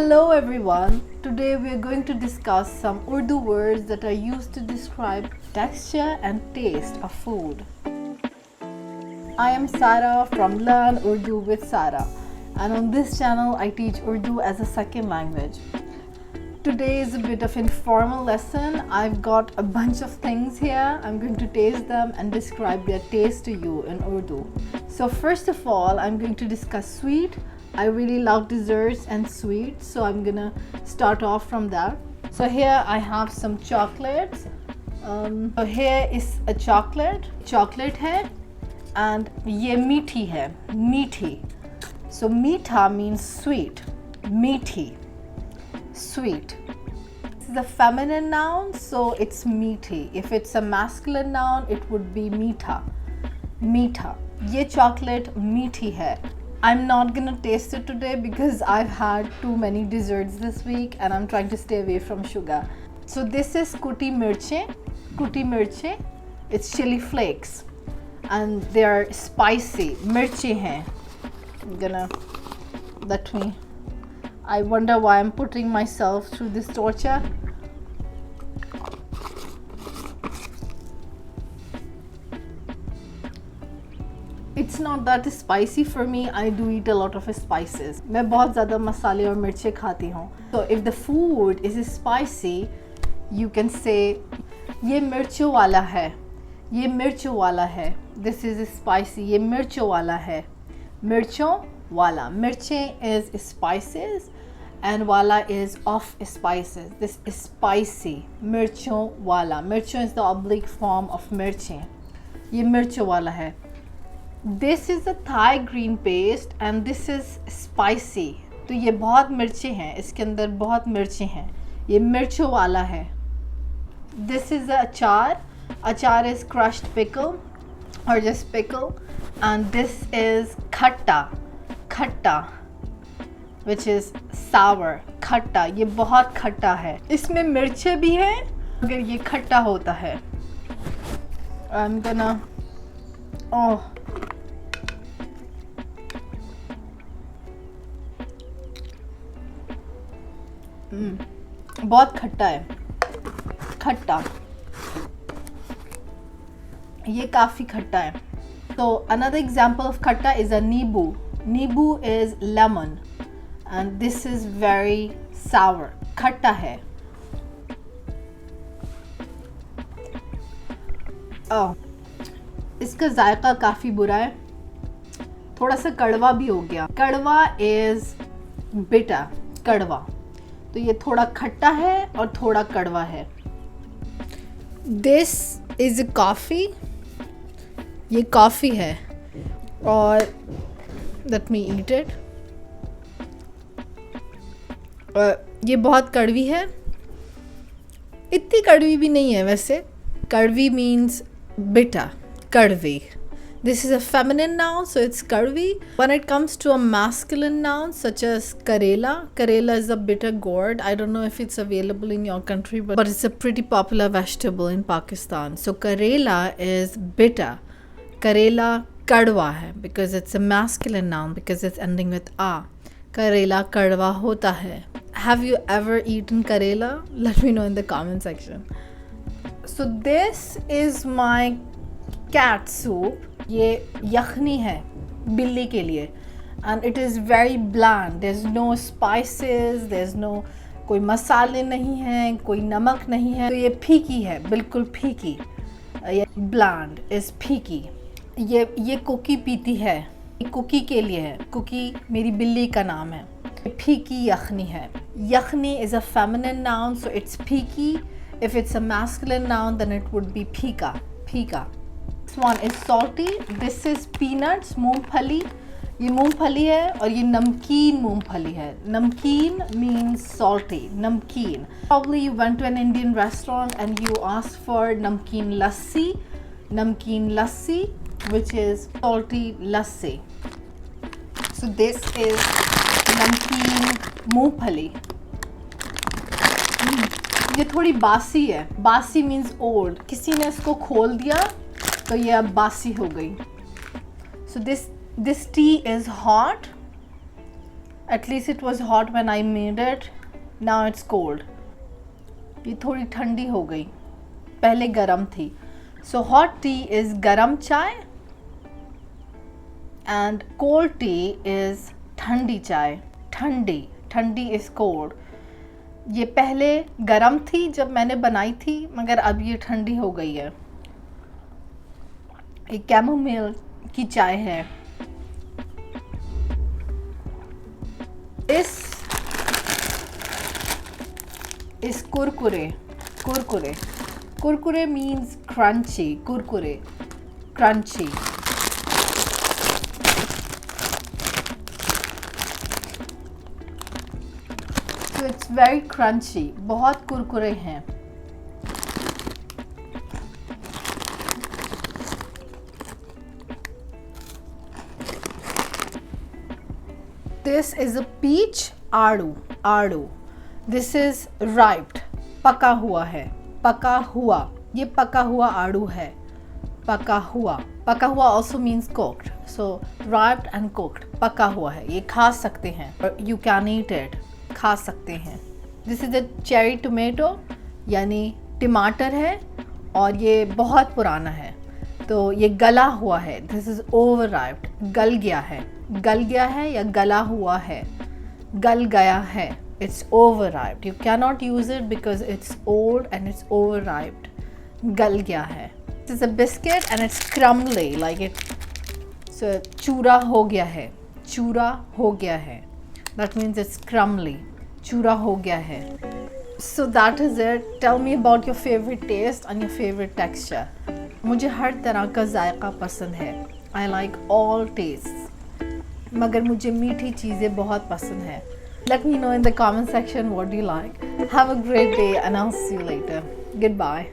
Hello everyone, today we are going to discuss some Urdu words that are used to describe texture and taste of food. I am Sara from Learn Urdu with Sara, and on this channel I teach Urdu as a second language. Today is a bit of informal lesson. I've got a bunch of things here. I'm going to taste them and describe their taste to you in Urdu. So first of all, I'm going to discuss sweet. I really love desserts and sweets, so I'm gonna start off from that. So here I have some chocolates. So here is a chocolate है, and ये मीठी है, मीठी. So मीठा means sweet, मीठी, sweet. This is a feminine noun, so it's मीठी. If it's a masculine noun, it would be मीठा, मीठा. ये chocolate मीठी है. I'm not gonna taste it today because I've had too many desserts this week and I'm trying to stay away from sugar. So this is kuti mirche. Kuti mirche, it's chili flakes and they are spicy. Mirchi hai. I wonder why I'm putting myself through this torture. It's not that spicy for me. I do eat a lot of spices. मैं बहुत ज़्यादा मसाले और मिर्चें खाती हूँ. So if the food is spicy, you can say ये मिर्चों वाला है. ये मिर्चों वाला है. This is spicy. ये मिर्चों वाला है. मिर्चों वाला. मिर्चें is spices and wala is of spices. This is spicy. मिर्चों वाला. मिर्चों is the oblique form of मिर्चें. ये मिर्चों वाला है. This is a Thai green paste and this is spicy. तो ये बहुत मिर्चें हैं, इसके अंदर बहुत मिर्चें हैं. ये मिर्चों वाला है. This is a अचार. अचार is crushed pickle or just pickle, and this is खट्टा. खट्टा, which is sour. खट्टा, ये बहुत खट्टा है. इसमें मिर्चें भी हैं अगर ये खट्टा होता है. I'm gonna बहुत खट्टा है. खट्टा, ये काफ़ी खट्टा है. So another example of खट्टा is a नींबू. नींबू is lemon and this is very sour. खट्टा है. इसका जायका काफ़ी बुरा है. थोड़ा सा कड़वा भी हो गया. कड़वा is bitter. कड़वा, तो ये थोड़ा खट्टा है और थोड़ा कड़वा है. This is a coffee. ये कॉफ़ी है और let me eat it. ये बहुत कड़वी है. इतनी कड़वी भी नहीं है वैसे. कड़वी means bitter. कड़वी. This is a feminine noun, so it's karvi. When it comes to a masculine noun, such as karela, karela is a bitter gourd. I don't know if it's available in your country, but it's a pretty popular vegetable in Pakistan. So karela is bitter. Karela kadwa hai because it's a masculine noun because it's ending with a. Karela kadwa hota hai. Have you ever eaten karela? Let me know in the comment section. So this is my cat soup. ये यखनी है बिल्ली के लिए and it is very bland. There's no spices, there's no कोई मसाले नहीं हैं, कोई नमक नहीं है. तो ये फीकी है, बिल्कुल फीकी. ये bland is फीकी. ये कुकी पीती है. ये कुकी के लिए है. कुकी मेरी बिल्ली का नाम है. फीकी यखनी है. यखनी is a feminine noun, so it's फीकी. If it's a masculine noun, then it would be फीका. फीका. This one is salty. This is peanuts, मूंगफली. ये मूंगफली है और ये नमकीन मूंगफली है. नमकीन means salty. नमकीन. Probably you went to an Indian restaurant and you asked for namkeen lassi. Namkeen lassi, which is salty lassi. So this is नमकीन मूंगफली. ये थोड़ी बासी है. बासी means old. किसी ने इसको खोल दिया तो ये अब बासी हो गई. So this tea is hot At least it was hot when I made it. Now it's cold. ये थोड़ी ठंडी हो गई, पहले गरम थी. So hot tea is गरम चाय and cold tea is ठंडी चाय. ठंडी is cold. ये पहले गरम थी जब मैंने बनाई थी, मगर अब ये ठंडी हो गई है. ये कैमोमाइल की चाय है. इस Kurkure means crunchy. Crunchy. So it's very crunchy. बहुत कुरकुरे हैं. This is a peach आड़ू. This is ripe. पका हुआ है. ये पका हुआ आड़ू है. पका हुआ also means cooked. So ripe and cooked. पका हुआ है. ये खा सकते हैं. You can eat it. खा सकते हैं. This is a cherry tomato, यानी टमाटर है और ये बहुत पुराना है, तो ये गला हुआ है. This is overripe. गल गया है या गला हुआ है. गल गया है. It's overripe. You cannot use it because it's old and it's overripe. गल गया है. This is a biscuit and it's crumbly, like it. So चूरा हो गया है. That means it's crumbly. चूरा हो गया है. So that is it. Tell me about your favorite taste and your favorite texture. मुझे हर तरह का जायका पसंद है. I like all tastes. मगर मुझे मीठी चीज़ें बहुत पसंद है. Let me know in the comment section what do you like. Have a great day and I'll see you later. Goodbye.